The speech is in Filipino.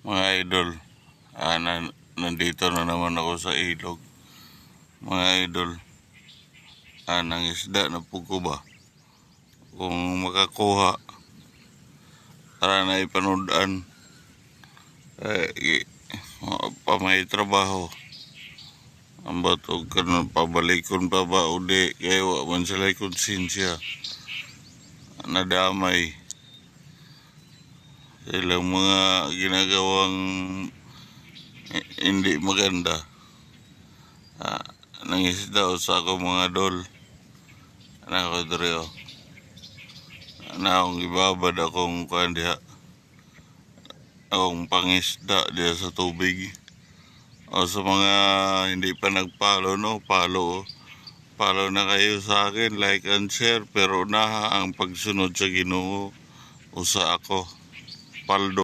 Mga idol, nandito na naman ako sa ilog. Mga idol, ng isda na pugo ba? Kung makakuha, tara na ipanudan. Pamay trabaho. Ang batog ka na pabalikon pa ba udi, kaya wa man sila konsensya. Nadamay. Silang mga ginagawang hindi maganda. Nangisda sa ako mga dol. Ako drio. Akong ibabad akong kuhan diha. Akong pangisda diha sa tubig. O sa mga hindi pa nagpalo, no, palo. Follow na kayo sa akin, like and share, pero na ang pagsunod sa Ginoo o sa ako, paldo.